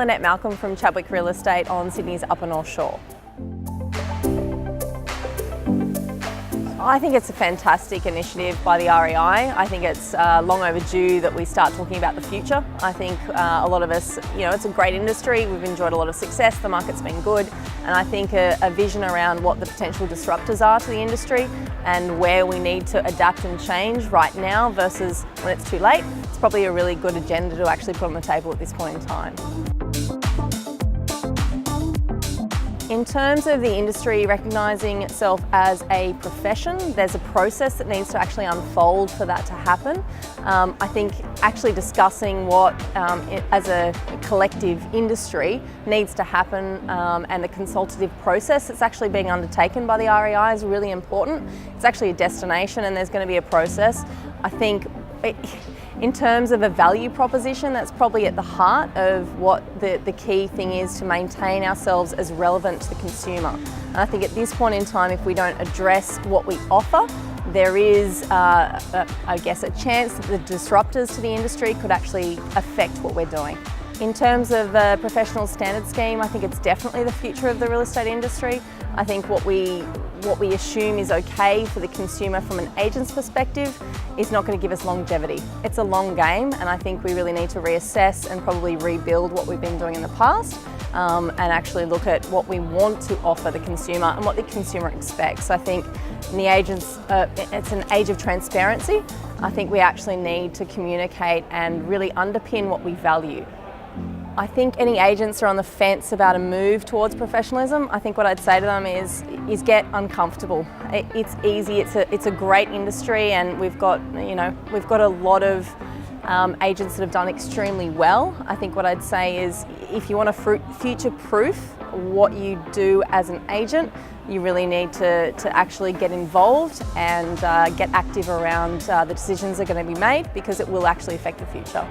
Lynette from Chadwick Real Estate on Sydney's Upper North Shore. I think it's a fantastic initiative by the REI. I think it's long overdue that we start talking about the future. I think a lot of us, it's a great industry. We've enjoyed a lot of success. The market's been good. And I think a vision around what the potential disruptors are to the industry and where we need to adapt and change right now versus when it's too late, it's probably a really good agenda to actually put on the table at this point in time. In terms of the industry recognising itself as a profession, there's a process that needs to actually unfold for that to happen. I think actually discussing what, as a collective industry, needs to happen and the consultative process that's actually being undertaken by the REI is really important. It's actually a destination and there's going to be a process. I think in terms of a value proposition, that's probably at the heart of what the key thing is to maintain ourselves as relevant to the consumer. And I think at this point in time, if we don't address what we offer, there is, I guess, a chance that the disruptors to the industry could actually affect what we're doing. In terms of the professional standard scheme, I think it's definitely the future of the real estate industry. I think what we assume is okay for the consumer from an agent's perspective is not going to give us longevity. It's a long game, and I think we really need to reassess and probably rebuild what we've been doing in the past and actually look at what we want to offer the consumer and what the consumer expects. I think in the agents, it's an age of transparency. I think we actually need to communicate and really underpin what we value. I think any agents are on the fence about a move towards professionalism. I think what I'd say to them is get uncomfortable. It's easy. It's a great industry, and we've got a lot of agents that have done extremely well. I think what I'd say is if you want to future-proof what you do as an agent, you really need to actually get involved and get active around the decisions that are going to be made, because it will actually affect the future.